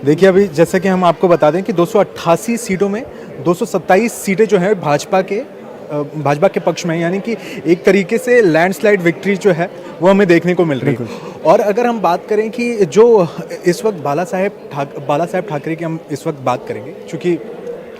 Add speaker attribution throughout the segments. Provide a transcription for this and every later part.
Speaker 1: देखिए, अभी जैसे कि हम आपको बता दें कि 288 सीटों में 227 सीटें जो हैं भाजपा के पक्ष में हैं, यानी कि एक तरीके से लैंडस्लाइड विक्ट्री जो है वो हमें देखने को मिल रही है। और अगर हम बात करें कि जो इस वक्त बाला साहेब ठाकरे की हम इस वक्त बात करेंगे, चूँकि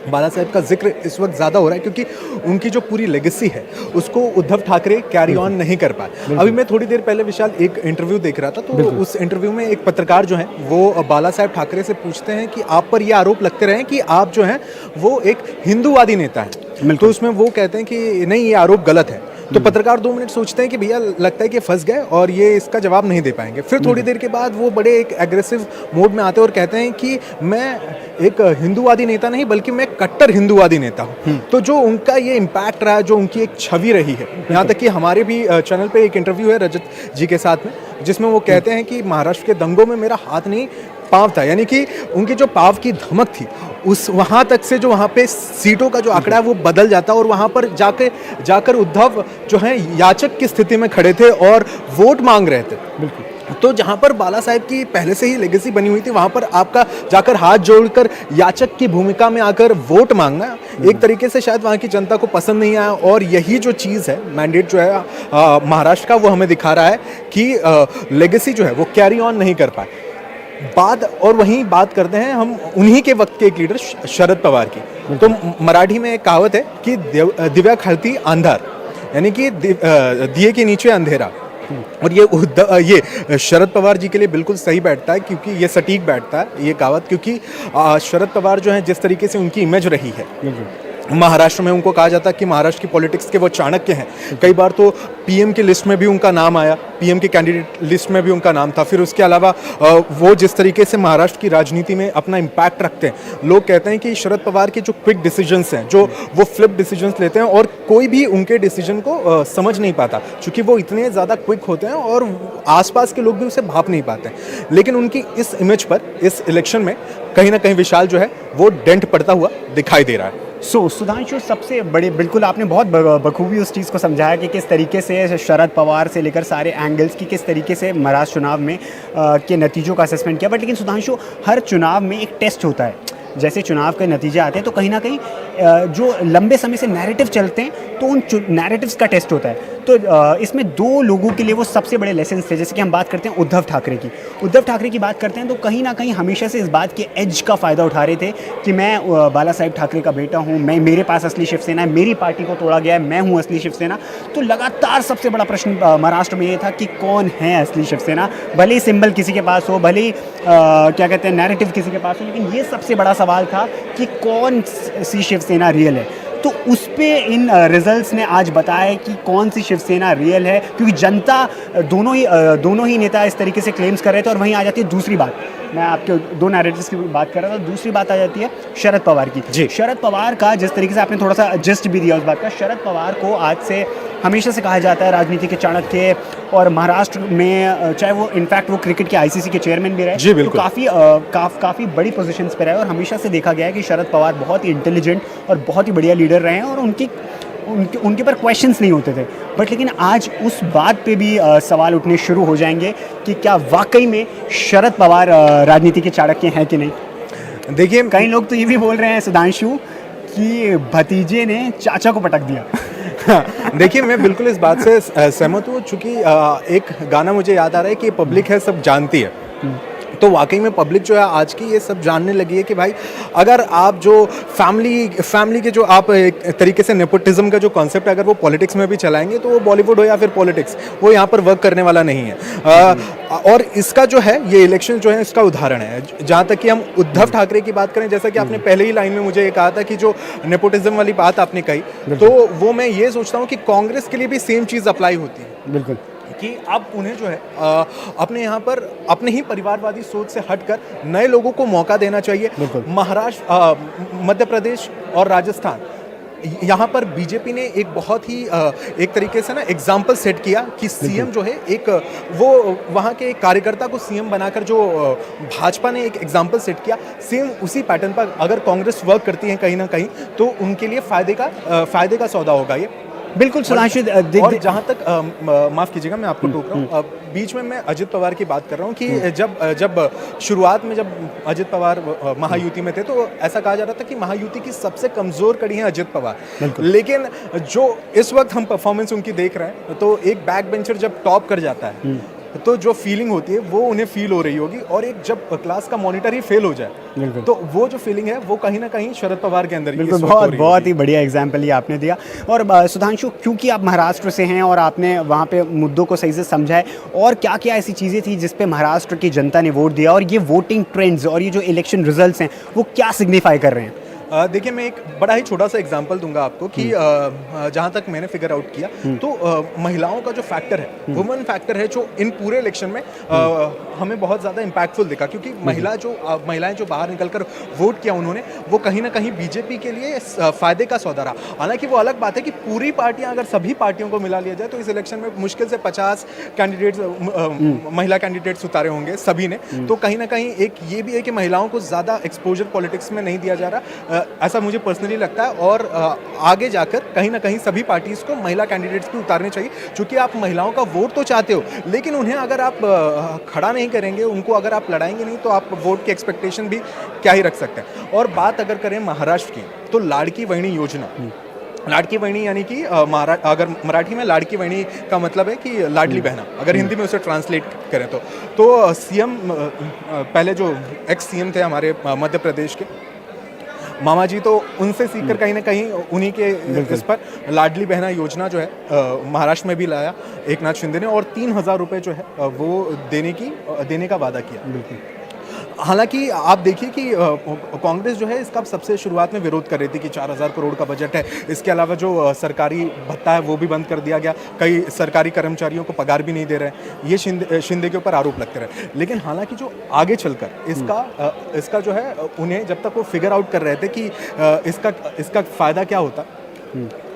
Speaker 1: बाला साहेब का जिक्र इस वक्त ज़्यादा हो रहा है क्योंकि उनकी जो पूरी लेगेसी है उसको उद्धव ठाकरे कैरी ऑन नहीं कर पाए। अभी मैं थोड़ी देर पहले विशाल एक इंटरव्यू देख रहा था, तो उस इंटरव्यू में एक पत्रकार जो है वो बाला साहेब ठाकरे से पूछते हैं कि आप पर ये आरोप लगते रहे कि आप जो हैं वो एक हिंदूवादी नेता हैं, तो उसमें वो कहते हैं कि नहीं, ये आरोप गलत है। तो पत्रकार 2 मिनट सोचते हैं कि भैया लगता है कि फंस गए और ये इसका जवाब नहीं दे पाएंगे। फिर थोड़ी देर के बाद वो बड़े एक एग्रेसिव मोड में आते हैं और कहते हैं कि मैं एक हिंदूवादी नेता नहीं बल्कि मैं कट्टर हिंदूवादी नेता हूँ। तो जो उनका ये इम्पैक्ट रहा है, जो उनकी एक छवि रही है, यहाँ तक कि हमारे भी चैनल पे एक इंटरव्यू है रजत जी के साथ में, जिसमें वो कहते हैं कि महाराष्ट्र के दंगों में मेरा हाथ नहीं पाँव था, यानी कि उनकी जो पाँव की धमक थी उस वहाँ तक से जो वहाँ पे सीटों का जो आंकड़ा है वो बदल जाता और वहाँ पर जाकर उद्धव जो है याचक की स्थिति में खड़े थे और वोट मांग रहे थे। बिल्कुल। तो जहाँ पर बाला साहेब की पहले से ही लेगेसी बनी हुई थी, वहाँ पर आपका जाकर हाथ जोड़कर याचक की भूमिका में आकर वोट मांगना एक तरीके से शायद वहाँ की जनता को पसंद नहीं आया। और यही जो चीज़ है, मैंडेट जो है महाराष्ट्र का, वो हमें दिखा रहा है कि लेगेसी जो है वो कैरी ऑन नहीं कर पाए। वहीं बात करते हैं हम उन्हीं के वक्त के एक लीडर शरद पवार की। तो मराठी में एक कहावत है कि दिव्या खाती अंधार, यानी कि दिए के नीचे अंधेरा। और ये शरद पवार जी के लिए बिल्कुल सही बैठता है, क्योंकि ये सटीक बैठता है ये कहावत, क्योंकि शरद पवार जो है जिस तरीके से उनकी इमेज रही है महाराष्ट्र में, उनको कहा जाता है कि महाराष्ट्र की पॉलिटिक्स के वो चाणक्य हैं। कई बार तो पीएम की लिस्ट में भी उनका नाम आया, पीएम के कैंडिडेट लिस्ट में भी उनका नाम था। फिर उसके अलावा वो जिस तरीके से महाराष्ट्र की राजनीति में अपना इम्पैक्ट रखते हैं, लोग कहते हैं कि शरद पवार के जो क्विक डिसीजंस हैं, जो वो फ्लिप डिसीजंस लेते हैं और कोई भी उनके डिसीजन को समझ नहीं पाता, क्योंकि वो इतने ज़्यादा क्विक होते हैं और आसपास के लोग भी उसे भाप नहीं पाते। लेकिन उनकी इस इमेज पर इस इलेक्शन में कहीं ना कहीं विशाल जो है वो डेंट पड़ता हुआ दिखाई दे रहा है।
Speaker 2: सुधांशु, सबसे बड़े, बिल्कुल आपने बहुत बखूबी उस चीज़ को समझाया कि किस तरीके से शरद पवार से लेकर सारे एंगल्स की किस तरीके से महाराष्ट्र चुनाव में के नतीजों का असेसमेंट किया। बट लेकिन सुधांशु, हर चुनाव में एक टेस्ट होता है। जैसे चुनाव के नतीजे आते हैं तो कहीं ना कहीं जो लंबे समय से नैरेटिव चलते हैं तो उन नैरेटिव्स का टेस्ट होता है। तो इसमें 2 लोगों के लिए वो सबसे बड़े लेसन्स थे। जैसे कि हम बात करते हैं उद्धव ठाकरे की बात करते हैं तो कहीं ना कहीं हमेशा से इस बात के एज का फ़ायदा उठा रहे थे कि मैं बाला साहेब ठाकरे का बेटा हूँ, मेरे पास असली शिवसेना है, मेरी पार्टी को तोड़ा गया है, मैं हूँ असली शिवसेना। तो लगातार सबसे बड़ा प्रश्न महाराष्ट्र में ये था कि कौन है असली शिवसेना। भले ही सिंबल किसी के पास हो, भले ही क्या कहते हैं नैरेटिव किसी के पास हो, लेकिन ये सबसे बड़ा सवाल था कि कौन सी शिवसेना रियल है। तो उस पे इन रिजल्ट्स ने आज बताया कि कौन सी शिवसेना रियल है, क्योंकि जनता दोनों ही नेता इस तरीके से क्लेम्स कर रहे थे। और वहीं आ जाती है दूसरी बात, मैं आपके 2 नैरेटिव्स की बात कर रहा था, दूसरी बात आ जाती है शरद पवार की। शरद पवार का, जिस तरीके से आपने थोड़ा सा जस्ट भी दिया उस बात का, शरद पवार को आज से हमेशा से कहा जाता है राजनीति के चाणक्य, और महाराष्ट्र में चाहे वो इनफैक्ट वो क्रिकेट के आईसीसी के चेयरमैन भी रहे, तो काफ़ी बड़ी पोजीशंस पे रहे। और हमेशा से देखा गया है कि शरद पवार बहुत ही इंटेलिजेंट और बहुत ही बढ़िया लीडर रहे हैं और उनके पर क्वेश्चंस नहीं होते थे। बट लेकिन आज उस बात पे भी सवाल उठने शुरू हो जाएंगे कि क्या वाकई में शरद पवार राजनीति के चाणक्य हैं कि नहीं।
Speaker 1: देखिए,
Speaker 2: कई लोग तो ये भी बोल रहे हैं सुधांशु कि भतीजे ने चाचा को पटक दिया।
Speaker 1: देखिए, मैं बिल्कुल इस बात से सहमत हूँ, चूँकि एक गाना मुझे याद आ रहा है कि पब्लिक है सब जानती है। तो वाकई में पब्लिक जो है आज की ये सब जानने लगी है कि भाई अगर आप जो फैमिली के जो आप एक तरीके से नेपोटिज्म का जो कॉन्सेप्ट है अगर वो पॉलिटिक्स में भी चलाएंगे तो वो बॉलीवुड हो या फिर पॉलिटिक्स, वो यहाँ पर वर्क करने वाला नहीं है। और इसका जो है ये इलेक्शन जो है इसका उदाहरण है। जहाँ तक कि हम उद्धव ठाकरे की बात करें, जैसा कि आपने पहले ही लाइन में मुझे ये कहा था कि जो नेपोटिज्म वाली बात आपने कही, तो वो मैं ये सोचता हूँ कि कांग्रेस के लिए भी सेम चीज़ अप्लाई होती है।
Speaker 2: बिल्कुल,
Speaker 1: कि अब उन्हें जो है अपने यहाँ पर अपने ही परिवारवादी सोच से हटकर नए लोगों को मौका देना चाहिए। महाराष्ट्र, मध्य प्रदेश और राजस्थान, यहाँ पर बीजेपी ने एक बहुत ही एक तरीके से ना एग्जाम्पल सेट किया कि सीएम जो है एक वो वहाँ के एक कार्यकर्ता को सीएम बनाकर जो भाजपा ने एक एग्जाम्पल सेट किया, सेम उसी पैटर्न पर अगर कांग्रेस वर्क करती है कहीं ना कहीं तो उनके लिए फ़ायदे का सौदा होगा ये।
Speaker 2: बिल्कुल सुधांशु,
Speaker 1: और जहाँ तक माफ़ कीजिएगा मैं आपको टोक रहा हूँ, बीच में मैं अजित पवार की बात कर रहा हूँ कि जब शुरुआत में जब अजित पवार महायुति में थे तो ऐसा कहा जा रहा था कि महायुति की सबसे कमज़ोर कड़ी है अजित पवार, लेकिन जो इस वक्त हम परफॉर्मेंस उनकी देख रहे हैं तो एक बैक बेंचर जब टॉप कर जाता है तो जो फीलिंग होती है वो उन्हें फील हो रही होगी, और एक जब क्लास का मॉनिटर ही फेल हो जाए तो वो जो फीलिंग है वो कहीं ना कहीं शरद पवार के अंदर ही
Speaker 2: बिल्कुल,
Speaker 1: इस वक्त हो रही
Speaker 2: बहुत
Speaker 1: होगी।
Speaker 2: ही बढ़िया एग्जाम्पल ये आपने दिया। और सुधांशु, क्योंकि आप महाराष्ट्र से हैं और आपने वहाँ पे मुद्दों को सही से समझा है, और क्या क्या ऐसी चीज़ें थी जिस पे महाराष्ट्र की जनता ने वोट दिया, और ये वोटिंग ट्रेंड्स और ये जो इलेक्शन रिजल्ट्स हैं वो क्या सिग्निफाई कर रहे हैं?
Speaker 1: देखिए मैं एक बड़ा ही छोटा सा एग्जांपल दूंगा आपको कि जहाँ तक मैंने फिगर आउट किया तो महिलाओं का जो फैक्टर है, वुमेन फैक्टर है, जो इन पूरे इलेक्शन में हमें बहुत ज़्यादा इम्पैक्टफुल दिखा, क्योंकि महिलाएं जो बाहर निकलकर वोट किया उन्होंने, वो कहीं ना कहीं बीजेपी के लिए फ़ायदे का सौदा रहा। हालांकि वो अलग बात है कि पूरी पार्टियां, अगर सभी पार्टियों को मिला लिया जाए तो इस इलेक्शन में मुश्किल से 50 कैंडिडेट्स महिला कैंडिडेट्स उतारे होंगे सभी ने, तो कहीं ना कहीं एक ये भी है कि महिलाओं को ज़्यादा एक्सपोजर पॉलिटिक्स में नहीं दिया जा रहा, ऐसा मुझे पर्सनली लगता है। और आगे जाकर कहीं ना कहीं सभी पार्टीज़ को महिला कैंडिडेट्स भी उतारने चाहिए, क्योंकि आप महिलाओं का वोट तो चाहते हो, लेकिन उन्हें अगर आप खड़ा नहीं करेंगे, उनको अगर आप लड़ाएंगे नहीं, तो आप वोट की एक्सपेक्टेशन भी क्या ही रख सकते हैं। और बात अगर करें महाराष्ट्र की, तो लाड़की बहनी योजना, लाड़की बहनी यानी कि अगर मराठी में लाड़की बहनी का मतलब है कि लाडली बहना, अगर हिंदी में उसे ट्रांसलेट करें तो सीएम पहले जो एक्स सीएम थे हमारे मध्य प्रदेश के मामा जी, तो उनसे सीखकर कहीं ना कहीं उन्हीं के इस पर लाडली बहना योजना जो है महाराष्ट्र में भी लाया एकनाथ शिंदे ने, और 3,000 रुपये जो है वो देने का वादा किया। हालांकि आप देखिए कि कांग्रेस जो है इसका सबसे शुरुआत में विरोध कर रही थी कि 4,000 करोड़ का बजट है, इसके अलावा जो सरकारी भत्ता है वो भी बंद कर दिया गया, कई सरकारी कर्मचारियों को पगार भी नहीं दे रहे हैं, ये शिंदे के ऊपर आरोप लगते रहे। लेकिन हालांकि जो आगे चलकर इसका जो है, उन्हें जब तक वो फिगर आउट कर रहे थे कि इसका फ़ायदा क्या होता,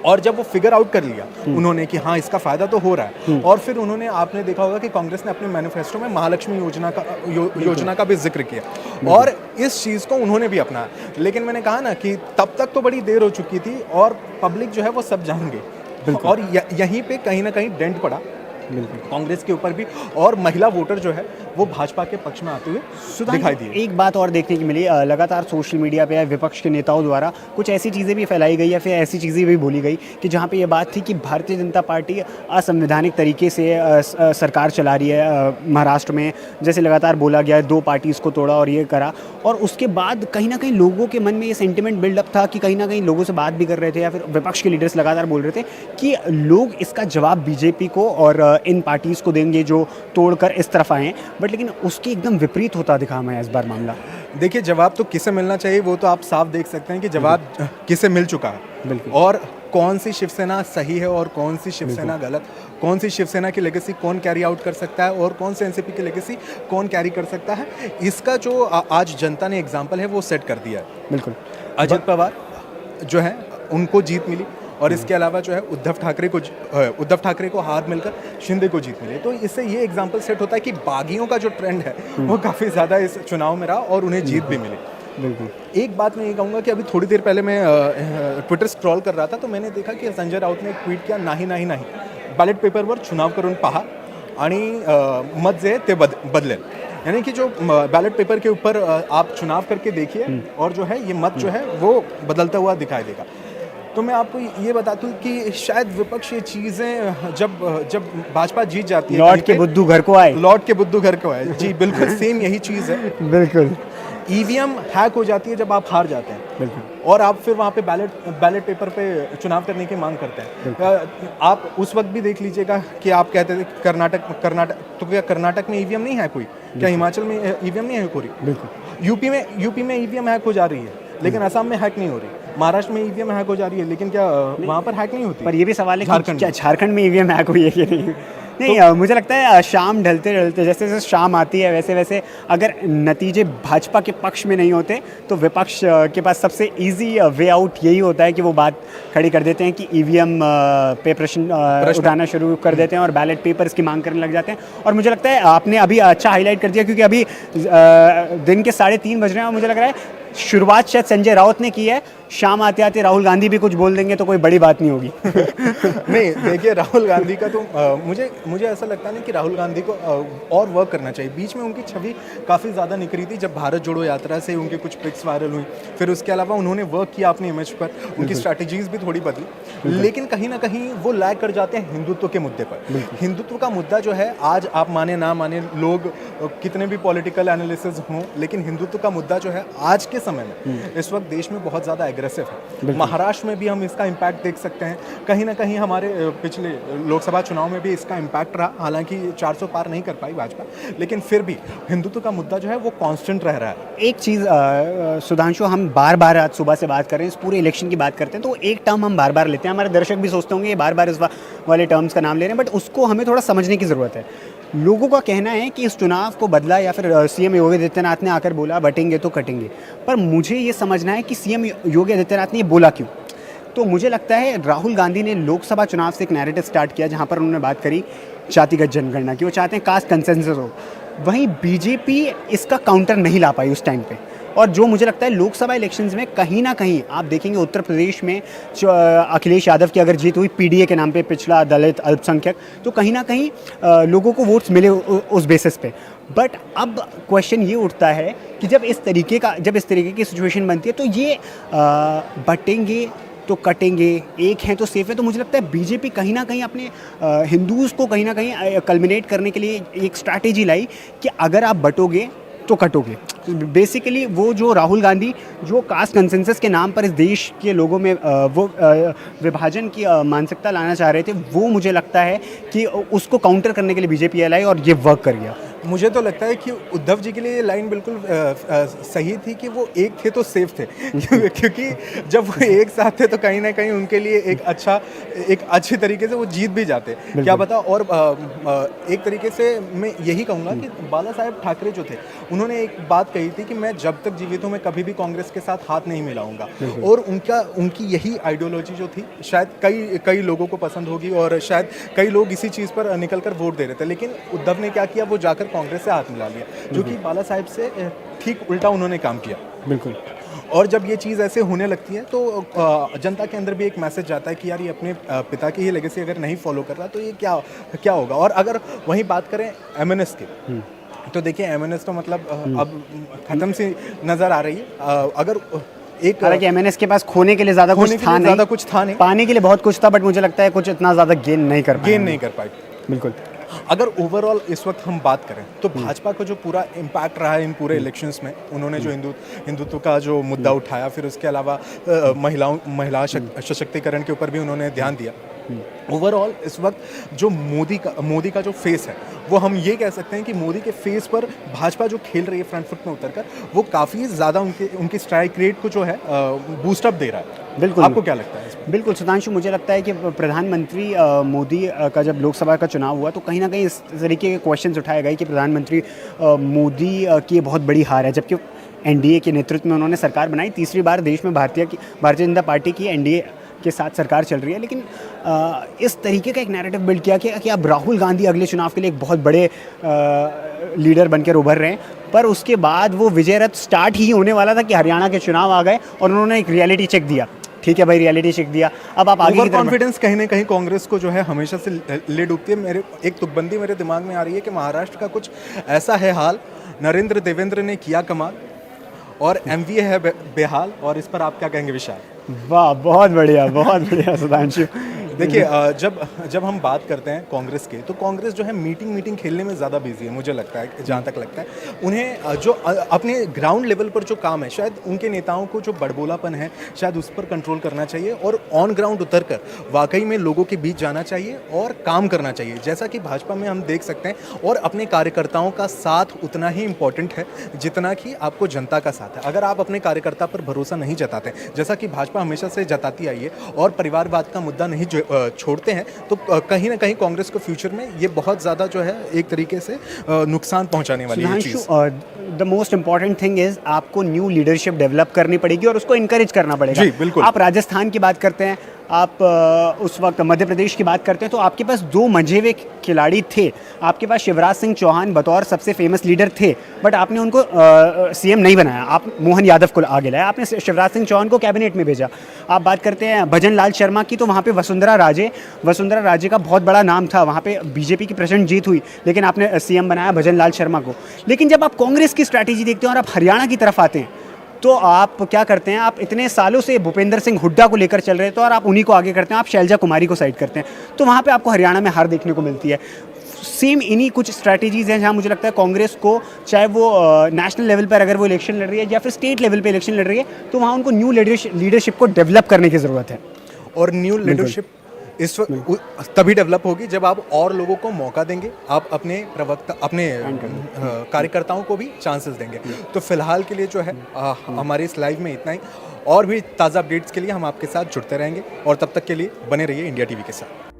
Speaker 1: और जब वो फिगर आउट कर लिया उन्होंने कि हाँ इसका फ़ायदा तो हो रहा है, और फिर उन्होंने, आपने देखा होगा कि कांग्रेस ने अपने मैनिफेस्टो में महालक्ष्मी योजना का भी जिक्र किया, और इस चीज़ को उन्होंने भी अपनाया। लेकिन मैंने कहा ना कि तब तक तो बड़ी देर हो चुकी थी, और पब्लिक जो है वो सब जान गई, और यहीं पे कहीं ना कहीं डेंट पड़ा कांग्रेस के ऊपर भी, और महिला वोटर जो है वो भाजपा के पक्ष में आते हुए दिखाई दिए।
Speaker 2: एक बात और देखने की मिली, लगातार सोशल मीडिया पे या विपक्ष के नेताओं द्वारा कुछ ऐसी चीज़ें भी फैलाई गई या फिर ऐसी चीज़ें भी बोली गई कि जहाँ पे ये बात थी कि भारतीय जनता पार्टी असंवैधानिक तरीके से सरकार चला रही है महाराष्ट्र में, जैसे लगातार बोला गया 2 पार्टीज़ को तोड़ा और ये करा, और उसके बाद कहीं ना कहीं लोगों के मन में ये सेंटिमेंट बिल्डअप था कि कहीं ना कहीं लोगों से बात भी कर रहे थे, या फिर विपक्ष के लीडर्स लगातार बोल रहे थे कि लोग इसका जवाब बीजेपी को और इन पार्टीज़ को देंगे जो तोड़कर इस तरफ आए, बट लेकिन उसके एकदम विपरीत होता दिखा हमें इस बार मामला।
Speaker 1: देखिए, जवाब तो किसे मिलना चाहिए वो तो आप साफ देख सकते हैं कि जवाब किसे मिल चुका है,
Speaker 2: बिल्कुल,
Speaker 1: और कौन सी शिवसेना सही है और कौन सी शिवसेना गलत, कौन सी शिवसेना की लेगेसी कौन कैरी आउट कर सकता है और कौन से एनसीपी की लेगेसी कौन कैरी कर सकता है, इसका जो आज जनता ने एग्जाम्पल है वो सेट कर दिया है।
Speaker 2: बिल्कुल,
Speaker 1: अजित पवार जो है उनको जीत मिली, और इसके अलावा जो है उद्धव ठाकरे को हार मिलकर शिंदे को जीत मिली, तो इससे ये एग्जाम्पल सेट होता है कि बागियों का जो ट्रेंड है वो काफ़ी ज़्यादा इस चुनाव में रहा और उन्हें जीत भी मिली।
Speaker 2: बिल्कुल।
Speaker 1: एक बात मैं ये कहूँगा कि अभी थोड़ी देर पहले मैं ट्विटर स्क्रॉल कर रहा था तो मैंने देखा कि संजय राउत ने एक ट्वीट किया, नाही नाही नाही बॅलेट पेपरवर चुनाव करून पहा आणि मत जे आहे ते बदलेल, यानी कि जो बैलेट पेपर के ऊपर आप चुनाव करके देखिए और जो है ये मत जो है वो बदलता हुआ दिखाई देगा। तो मैं आपको ये बता दूं कि शायद विपक्ष ये चीज़ें जब भाजपा जीत जाती है,
Speaker 2: लौट के बुद्धू घर को आए,
Speaker 1: लौट के बुद्धू घर को आए, जी बिल्कुल सेम यही चीज़ है।
Speaker 2: बिल्कुल,
Speaker 1: ईवीएम हैक हो जाती है जब आप हार जाते हैं,
Speaker 2: बिल्कुल,
Speaker 1: और आप फिर वहाँ पे बैलेट पेपर पे चुनाव करने की मांग करते हैं। आप उस वक्त भी देख लीजिएगा कि आप कहते थे कर्नाटक तो क्या कर्नाटक में ईवीएम नहीं है कोई, क्या हिमाचल में ईवीएम नहीं है कोई,
Speaker 2: बिल्कुल,
Speaker 1: यूपी में ईवीएम हैक हो जा रही है लेकिन असम में हैक नहीं हो रही, महाराष्ट्र में ईवीएम हैक हो जा रही है लेकिन क्या वहाँ पर हैक नहीं होती।
Speaker 2: पर ये भी सवाल है कि क्या झारखंड में ईवीएम हैक हुई है कि नहीं? नहीं, मुझे लगता है शाम ढलते ढलते जैसे जैसे शाम आती है वैसे वैसे अगर नतीजे भाजपा के पक्ष में नहीं होते तो विपक्ष के पास सबसे इजी वे आउट यही होता है कि वो बात खड़ी कर देते हैं कि ईवीएम पे प्रश्न उठाना शुरू कर देते हैं और बैलेट पेपर्स की मांग करने लग जाते हैं। और मुझे लगता है आपने अभी अच्छा हाईलाइट कर दिया क्योंकि अभी दिन के 3:30 बज रहे हैं और मुझे लग रहा है शुरुआत शायद संजय राउत ने की है, शाम आते आते राहुल गांधी भी कुछ बोल देंगे तो कोई बड़ी बात नहीं होगी।
Speaker 1: नहीं देखिए, राहुल गांधी का तो मुझे ऐसा लगता है ना कि राहुल गांधी को और वर्क करना चाहिए। बीच में उनकी छवि काफ़ी ज़्यादा निखरी थी जब भारत जोड़ो यात्रा से उनकी कुछ पिक्स वायरल हुई, फिर उसके अलावा उन्होंने वर्क किया अपनी इमेज पर, उनकी स्ट्रैटेजीज भी थोड़ी बदली, लेकिन कहीं ना कहीं वो लैग कर जाते हैं हिंदुत्व के मुद्दे पर। हिंदुत्व का मुद्दा जो है, आज आप माने ना माने, लोग कितने भी पॉलिटिकल एनालिसिस हों, लेकिन हिंदुत्व का मुद्दा जो है आज के समय में इस वक्त देश में बहुत ज़्यादा एग्रेसिव है। महाराष्ट्र में भी हम इसका इम्पैक्ट देख सकते हैं, कहीं ना कहीं हमारे पिछले लोकसभा चुनाव में भी इसका इम्पैक्ट रहा। हालांकि 400 पार नहीं कर पाई भाजपा, लेकिन फिर भी हिंदुत्व का मुद्दा जो है वो कांस्टेंट रह रहा है।
Speaker 2: एक चीज़ सुधांशु, हम बार बार आज सुबह से बात कर रहे हैं, इस पूरे इलेक्शन की बात करते हैं, तो एक टर्म हम बार बार लेते हैं, हमारे दर्शक भी सोचते होंगे ये बार बार इस वाले टर्म्स का नाम ले रहे हैं, बट उसको हमें थोड़ा समझने की ज़रूरत है। लोगों का कहना है कि इस चुनाव को बदला, या फिर सीएम योगी आदित्यनाथ ने आकर बोला बटेंगे तो कटेंगे, पर मुझे ये समझना है कि सीएम योगी आदित्यनाथ ने ये बोला क्यों। तो मुझे लगता है राहुल गांधी ने लोकसभा चुनाव से एक नैरेटिव स्टार्ट किया जहां पर उन्होंने बात करी जातिगत जनगणना की, वो चाहते हैं कास्ट कंसेंसस हो। वहीं बीजेपी इसका काउंटर नहीं ला पाई उस टाइम पे, और जो मुझे लगता है लोकसभा इलेक्शंस में कहीं ना कहीं आप देखेंगे उत्तर प्रदेश में अखिलेश यादव की अगर जीत हुई पीडीए के नाम पे, पिछड़ा दलित अल्पसंख्यक, तो कहीं ना कहीं लोगों को वोट्स मिले उस बेसिस पे। बट अब क्वेश्चन ये उठता है कि जब इस तरीके की सिचुएशन बनती है, तो ये बटेंगे तो कटेंगे, एक हैं तो सेफ है, तो मुझे लगता है बीजेपी कहीं ना कहीं अपने हिंदूज़ को कहीं ना कहीं कल्मिनेट करने के लिए एक स्ट्रैटेजी लाई कि अगर आप बटोगे तो कटोगे। बेसिकली वो जो राहुल गांधी जो कास्ट कंसेंसस के नाम पर इस देश के लोगों में वो विभाजन की मानसिकता लाना चाह रहे थे, वो मुझे लगता है कि उसको काउंटर करने के लिए बीजेपी आई और ये वर्क कर गया।
Speaker 1: मुझे तो लगता है कि उद्धव जी के लिए ये लाइन बिल्कुल सही थी कि वो एक थे तो सेफ थे क्योंकि जब वो एक साथ थे तो कहीं ना कहीं उनके लिए एक अच्छे तरीके से वो जीत भी जाते, क्या पता। और एक तरीके से मैं यही कहूँगा कि बाला साहेब ठाकरे जो थे, उन्होंने एक बात कही थी कि मैं जब तक जीवित हूँ मैं कभी भी कांग्रेस के साथ हाथ नहीं मिलाऊंगा, और उनकी यही आइडियोलॉजी जो थी शायद कई लोगों को पसंद होगी, और शायद कई लोग इसी चीज़ पर निकल कर वोट दे रहे थे। लेकिन उद्धव ने क्या किया, वो जाकर कांग्रेस से हाथ मिला लिया, जो कि बाला साहेब से ठीक उल्टा उन्होंने काम किया।
Speaker 2: बिल्कुल।
Speaker 1: और जब ये चीज़ ऐसे होने लगती है तो जनता के अंदर भी एक मैसेज जाता है कि यार ये अपने पिता की ही लेगेसी अगर नहीं फॉलो कर रहा तो ये क्या होगा। और अगर वहीं बात करें एमएनएस की, तो देखिए एमएनएस तो मतलब अब खत्म सी नज़र आ रही है। अगर एक
Speaker 2: हालांकि एमएनएस के पास खोने के लिए ज़्यादा कुछ था नहीं, पाने के लिए बहुत कुछ था, बट मुझे लगता है कुछ इतना ज़्यादा गेन नहीं कर पाई।
Speaker 1: बिल्कुल। अगर ओवरऑल इस वक्त हम बात करें तो भाजपा का जो पूरा इम्पैक्ट रहा है इन पूरे इलेक्शंस में, उन्होंने जो हिंदुत्व का जो मुद्दा उठाया, फिर उसके अलावा महिला सशक्तिकरण के ऊपर भी उन्होंने ध्यान दिया। ओवरऑल इस वक्त जो मोदी का जो फेस है, वो हम ये कह सकते हैं कि मोदी के फेस पर भाजपा जो खेल रही है फ्रंट फुट में उतरकर, वो काफ़ी ज़्यादा उनकी स्ट्राइक रेट को जो है बूस्टअप दे रहा है।
Speaker 2: बिल्कुल।
Speaker 1: आपको क्या लगता है?
Speaker 2: बिल्कुल सुधांशु, मुझे लगता है कि प्रधानमंत्री मोदी का जब लोकसभा का चुनाव हुआ तो कहीं ना कहीं इस तरीके के क्वेश्चंस उठाए गए कि प्रधानमंत्री मोदी की बहुत बड़ी हार है, जबकि एनडीए के नेतृत्व में उन्होंने सरकार बनाई, तीसरी बार देश में भारतीय जनता पार्टी की एनडीए के साथ सरकार चल रही है। लेकिन इस तरीके का एक नैरेटिव बिल्ड किया कि अब राहुल गांधी अगले चुनाव के लिए एक बहुत बड़े लीडर बनकर उभर रहे हैं, पर उसके बाद वो विजय रथ स्टार्ट ही होने वाला था कि हरियाणा के चुनाव आ गए और उन्होंने एक रियलिटी चेक दिया। ठीक है भाई, रियलिटी चेक दिया, अब आप आगे की तरफ।
Speaker 1: कॉन्फिडेंस कहीं ना कहीं कांग्रेस को जो है हमेशा से ले डूबती है। मेरे एक तुकबंदी मेरे दिमाग में आ रही है कि महाराष्ट्र का कुछ ऐसा है हाल, नरेंद्र देवेंद्र ने किया कमाल और एमवीए है बेहाल। और इस पर आप क्या कहेंगे विशाल?
Speaker 2: वाह, बहुत बढ़िया सुधांशु।
Speaker 1: देखिए, जब हम बात करते हैं कांग्रेस के, तो कांग्रेस जो है मीटिंग खेलने में ज़्यादा बिजी है, मुझे लगता है, जहाँ तक लगता है। उन्हें जो अपने ग्राउंड लेवल पर जो काम है, शायद उनके नेताओं को जो बड़बोलापन है शायद उस पर कंट्रोल करना चाहिए और ऑन ग्राउंड उतरकर वाकई में लोगों के बीच जाना चाहिए और काम करना चाहिए, जैसा कि भाजपा में हम देख सकते हैं। और अपने कार्यकर्ताओं का साथ उतना ही इम्पोर्टेंट है जितना कि आपको जनता का साथ है। अगर आप अपने कार्यकर्ता पर भरोसा नहीं जताते, जैसा कि भाजपा हमेशा से जताती आई है, और परिवारवाद का मुद्दा नहीं छोड़ते हैं, तो कहीं ना कहीं कांग्रेस को फ्यूचर में ये बहुत ज़्यादा जो है एक तरीके से नुकसान पहुंचाने वाली है चीज़।
Speaker 2: The most important thing is आपको न्यू लीडरशिप डेवलप करनी पड़ेगी और उसको इनकरेज करना पड़ेगा।
Speaker 1: जी बिल्कुल।
Speaker 2: आप राजस्थान की बात करते हैं, आप उस वक्त मध्य प्रदेश की बात करते हैं तो आपके पास दो मंझे हुए खिलाड़ी थे। आपके पास शिवराज सिंह चौहान बतौर सबसे फेमस लीडर थे, बट आपने उनको सीएम नहीं बनाया। आप मोहन यादव को आगे लाया, आपने शिवराज सिंह चौहान को कैबिनेट में भेजा। आप बात करते हैं भजन लाल शर्मा की, तो वहाँ पे वसुंधरा राजे का बहुत बड़ा नाम था, वहाँ पे बीजेपी की प्रचंड जीत हुई, लेकिन आपने सीएम बनाया भजन लाल शर्मा को। लेकिन जब आप कांग्रेस की स्ट्रैटेजी देखते हैं और आप हरियाणा की तरफ आते हैं, तो आप क्या करते हैं, आप इतने सालों से भूपेंद्र सिंह हुड्डा को लेकर चल रहे थे और आप उन्हीं को आगे करते हैं, आप शैलजा कुमारी को साइड करते हैं, तो वहाँ पे आपको हरियाणा में हार देखने को मिलती है। सेम इन्हीं कुछ स्ट्रैटेजीज़ हैं जहाँ मुझे लगता है कांग्रेस को, चाहे वो नेशनल लेवल पर अगर वो इलेक्शन लड़ रही है या फिर स्टेट लेवल पे इलेक्शन लड़ रही है, तो वहाँ उनको न्यू लीडरशिप को डेवलप करने की ज़रूरत है।
Speaker 1: और न्यू लीडरशिप इस वक्त तभी डेवलप होगी जब आप और लोगों को मौका देंगे, आप अपने कार्यकर्ताओं को भी चांसेस देंगे। तो फिलहाल के लिए जो है हमारे इस लाइव में इतना ही। और भी ताज़ा अपडेट्स के लिए हम आपके साथ जुड़ते रहेंगे, और तब तक के लिए बने रहिए इंडिया टीवी के साथ।